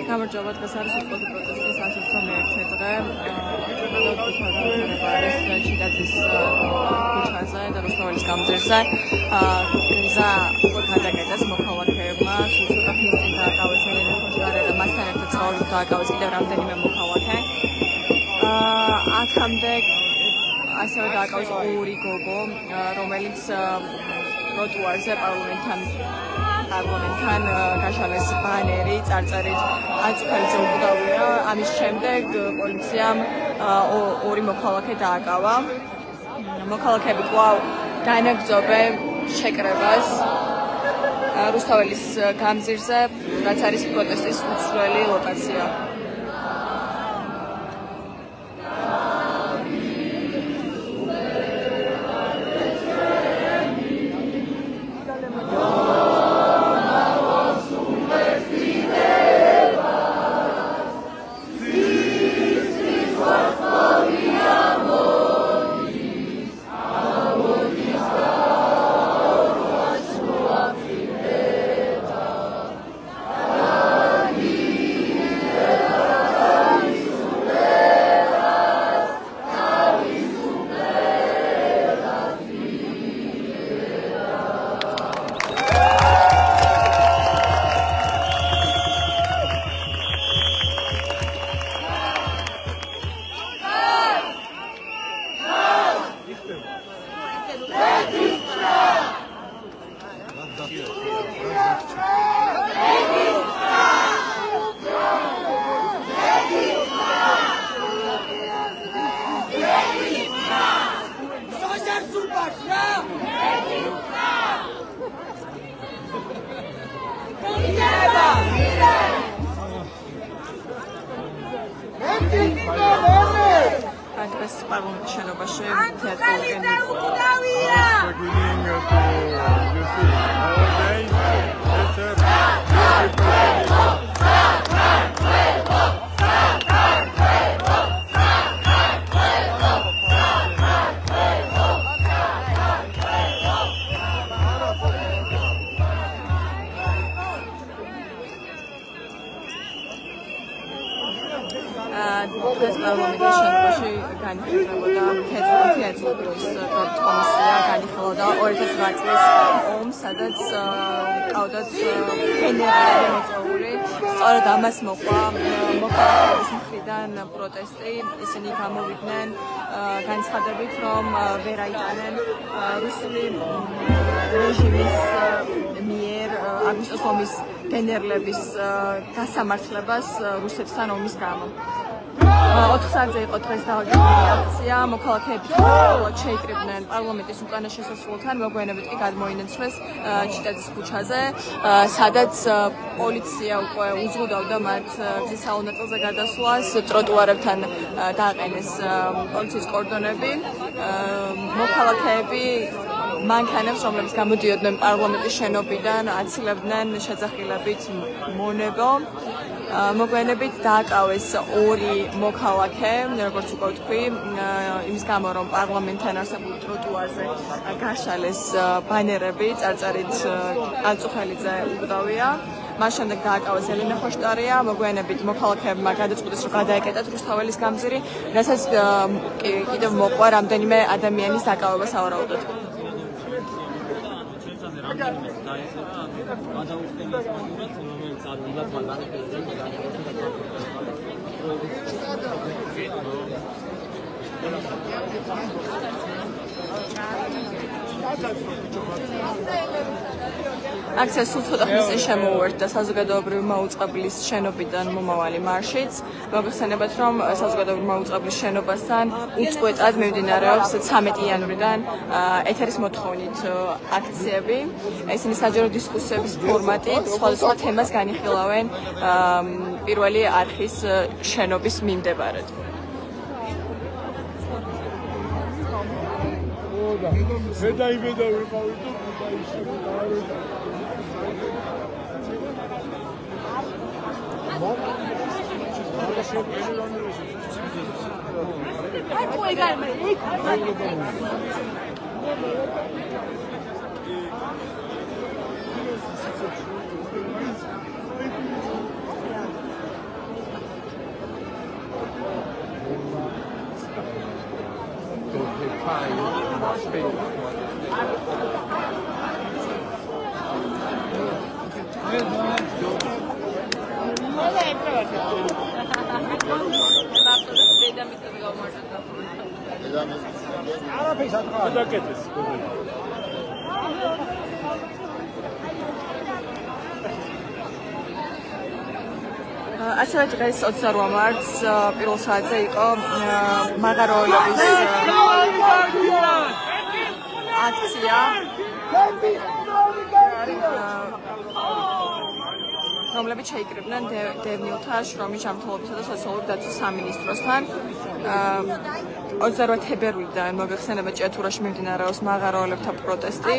გამარჯობა, დღეს არის უცხოელი პროტესტის 113 დღე. არის ჩიტაძის ქუჩაზე და რუსთაველის გამზირზე. გზა გადაკეთეს მოქალაქეებმა, ცოტა ხნის წინ დააკავეს ელექტროსტარე და მასთან ერთად ცხოვრობ დააკავეს კიდევ რამდენიმე მოქალაქე. აქამდე ასევე დააკავეს ორი გოგო, რომელიც ტროტუარზე პარლამენტთან გაშალეს ბანერი წარწერით აწუხალიძე უკდავია. ამის შემდეგ პოლიციამ ორი მოქალაქე დააკავა. მოქალაქეები კვლავ განაგრძობენ შეკრებას რუსთაველის გამზირზე, რაც არის პროტესტის უცვლელი ლოკაცია. Yeah. დღეს პარლამენტის შენობაში თეატრალურ დღეს პარლამენტის შენობაში განიხილებოდა თეატრალური კომისია განიხილავდა 2008 წლის ომს, სადაც ყავდათ ფენერები მოწვეული. სწორედ ამას მოყვა მოქალაქეების მხრიდან პროტესტი. ისინი გამოვიდნენ განცხადებით, რომ ვერ აიტანენ რუსული რეჟიმის მიერ აგვისტოს ომის ფენერლების გასამართლებას რუსეთთან ომის გამო. 4 საათზე იყო დღეს დაალგებული აქცია, მოქალაქეები თვითონ შეიკრიბნენ პარლამენტის უკანა შესასვლელთან, მოგვიანებით კი გადმოინაცვლეს ჩიტაძის ქუჩაზე, სადაც პოლიცია უკვე უზღუდავდა მათ გზის საუნაწილოზე გადასვლას, ტროტუარებთან დააყენეს პოლიციის კორდონები. მოქალაქეები მანქანებს, რომლებიც გამოდიოდნენ პარლამენტის შენობიდან, აცილებდნენ შეძახილებით მონებო. მოგვიანებით დააკავეს 2 მოქალაქე, როგორც უკვე ვთქვი, იმის გამო, რომ პარლამენტთან არსებულ ტროტუარზე გაშალეს ბანერები, წარწერით ანწუხელიძე უკდავია. მას შემდეგ დააკავეს ელენა ხოშტარია, მოგვიანებით მოქალაქეებმა გადაწყვიტეს, რომ გადაეკეტათ რუსთაველის გამზირი, რასაც კიდევ მოყვა რამდენიმე ადამიანის დაკავება სავარაუდოდ. აქცია სულ ცოტა ხნის წინ შემოუერთდა საზოგადოებრივი მაუწყებლის შენობიდან მომავალი მარშიც. მოგეხსენებათ, რომ საზოგადოებრივი მაუწყებლის შენობასთან უწყვეტად მიმდინარეობს 13 იანვრიდან ეთერის მოთხოვნით აქციები. ისინი საჯარო დისკუსიების ფორმატით სხვადასხვა თემას განიხილავენ პირველი არხის შენობის მიმდებარედ. მედაიბედა ვიყავი თუ დაიშალა. ასევე დღეს 28 მარტს პირველ საათზე იყო მაღაროელების აქცია, რომლებიც შეიკრიბნენ დევნილთა, შრომის ჯანმრთელობისა და სოციალური დაცვის სამინისტროსთან. 28 თებერვლიდან მოგეხსენებათ ჭიათურაში მიმდინარეობს მაღაროელებთა პროტესტი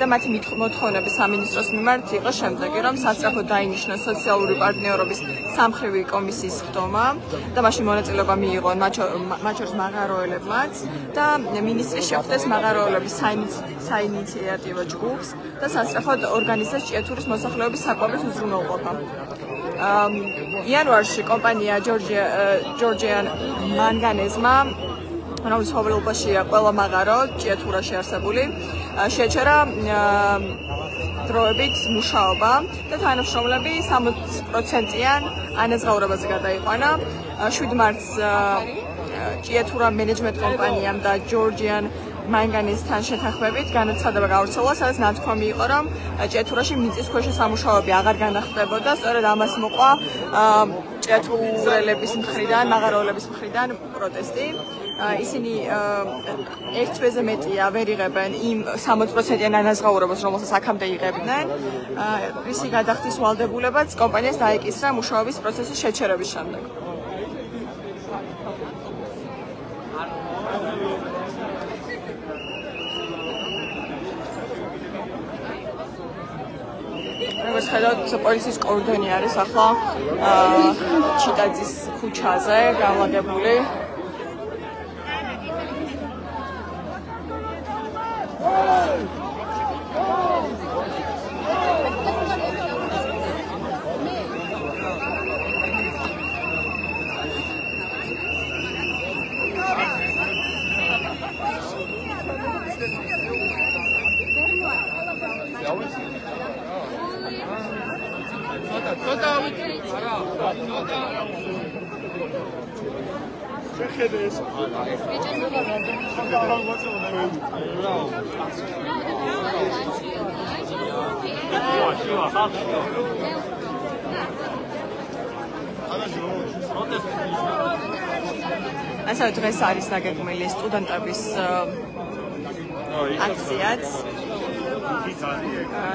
და მათი მოთხოვნები სამინისტროს მიმართ იყო შემდეგი, რომ სასწრაფოდ დაინიშნოს სოციალური პარტნიორობის სამმხრივი კომისიის ხდომა და მაშინ მონაწილეობა მიიღონ მათ შორის მაღაროელებმაც და მინისტრი შეხვდეს მაღაროელების საინიციატივო ჯგუფს და სასწრაფოდ ორგანიზეს ჭიათურის მოსახლეობის საკვების უზრუნველყოფა. იანვარში კომპანია ჯორჯიან მანგანეზმა, რომლის ხოვლებაშია ყველა მაღარო ჭიათურაში არსებული, შეჩერა დროებით მუშაობა და თანამშრომლები 60%-იან ანაზღაურებაზე გადაიყვანა. 7 მარტს ჭიათურა მენეჯმენტ კომპანიამ და ჯორჯიან მანგანეზთან შეთანხმებით განაცხადება გავრცელა, სადაც ნათქვამი იყო, რომ ჭიათურაში მიწისქვეშა სამუშაოები აღარ განახდებოდა. სწორედ ამას მოყვა ჭიათურელების მხრიდან, მაღაროელების მხრიდან პროტესტი. ისინი ერთ თვეზე მეტია ვერ იღებენ იმ 60%-იან ანაზღაურებას, რომელსაც აქამდე იღებდნენ. რისი გადახდის ვალდებულებაც კომპანიას დაეკისრა მუშაობის პროცესის შეჩერების შემდეგ. როგორც ხედავთ, პოლიციის კორდონი არის ახლა ჩიტაძის ქუჩაზე განლაგებული. ასევე დღეს არის დაგეგმილი სტუდენტების აქციაც.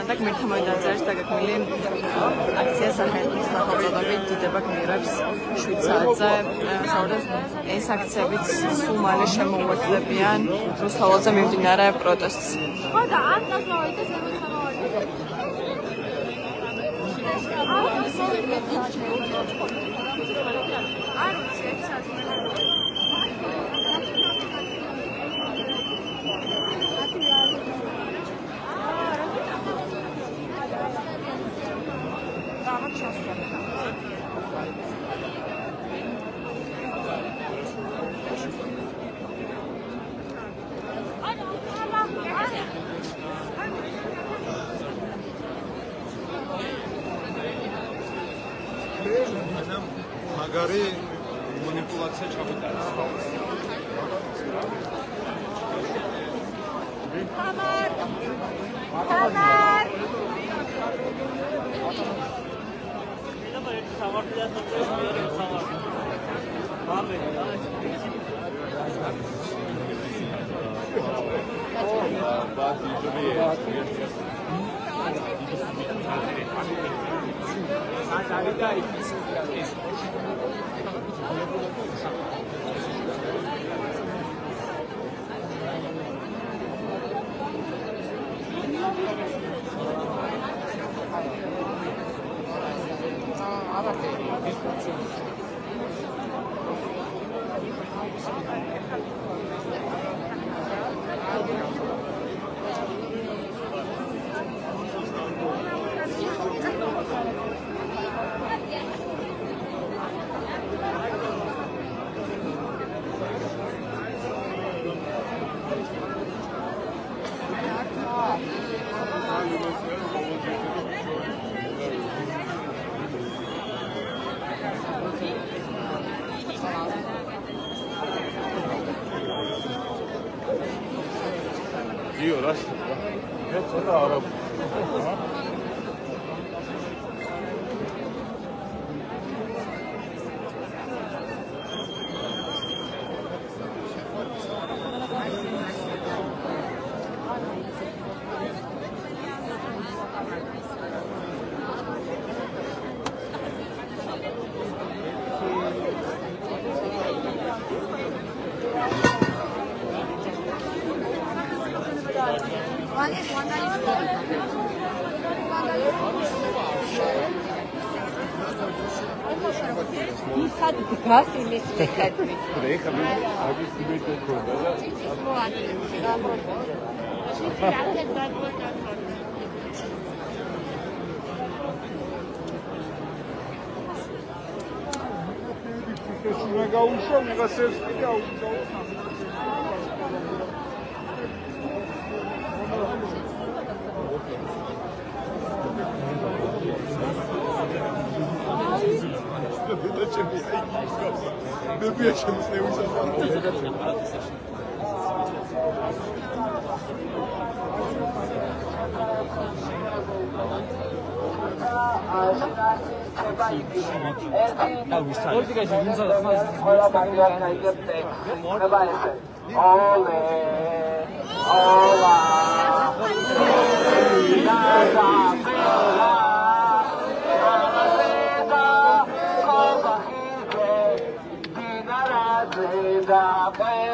და გმირთა მოედანზე არის დაგეგმილი აქცია სახელმწიფოს სახელწოდებით დიდება გმირებს 7 საათზე. საერთოდ ეს აქციებიც სულ მალე შემოუერთდებიან რუსთაველზე მიმდინარე პროტესტს. მაგარი манипуляция ჩავიტანეს. Bye.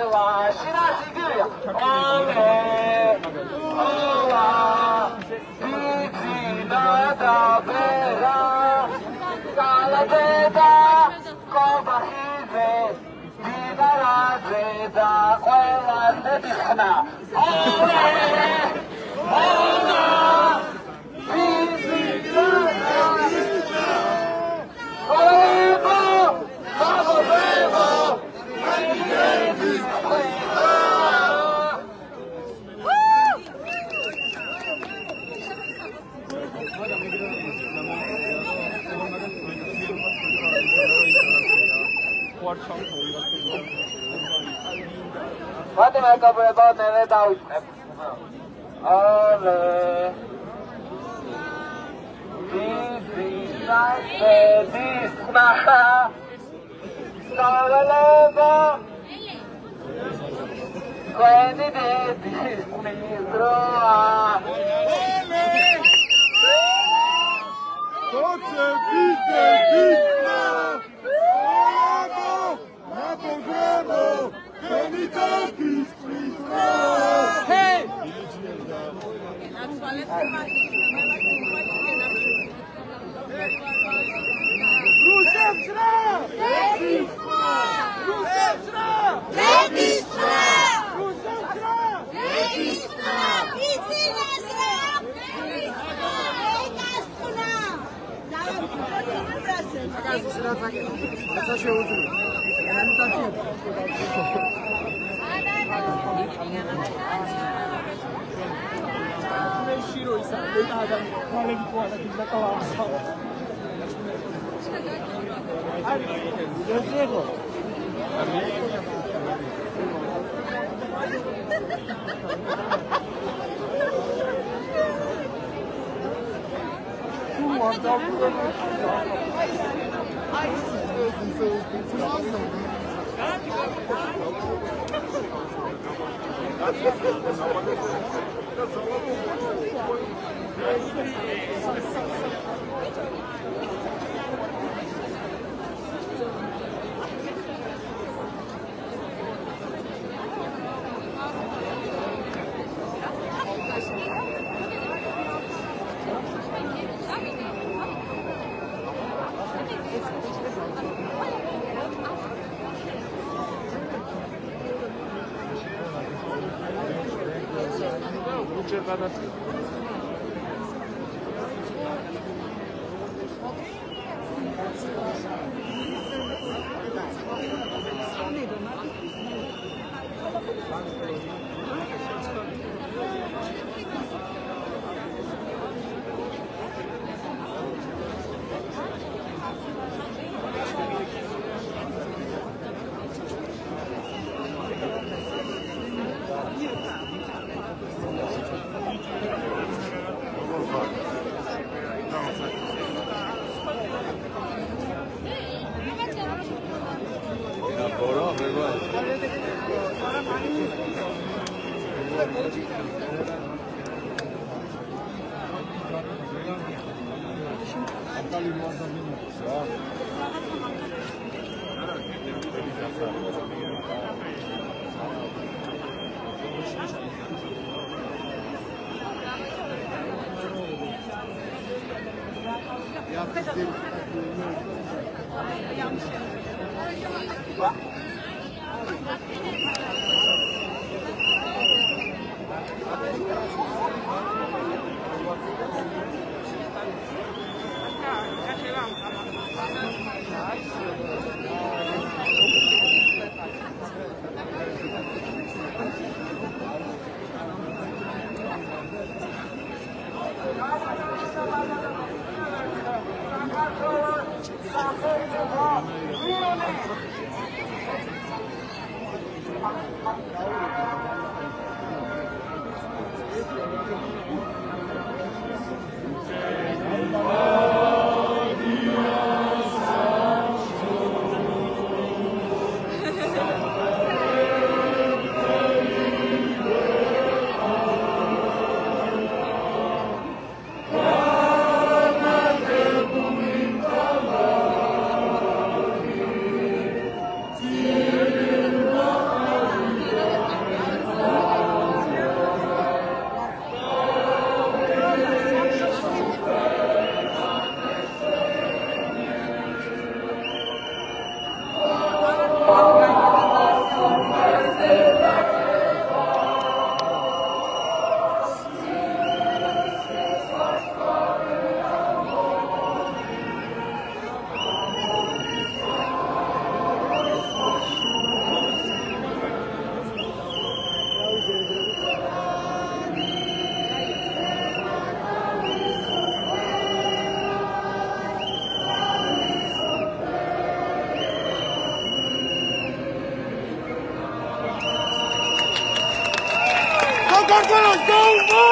საქართველოს გაუღო!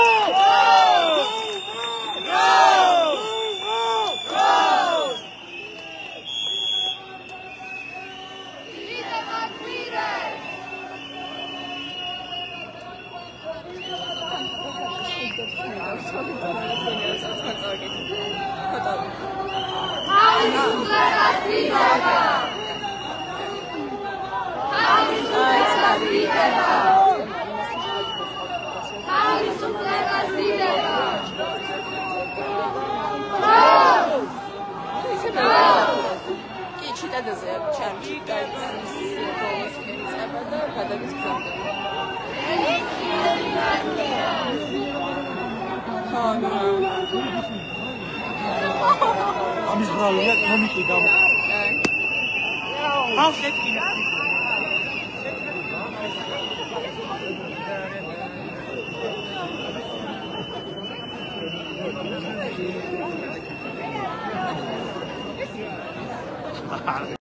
ამის ბრალია კომიკი გამო. აუ შეკინა.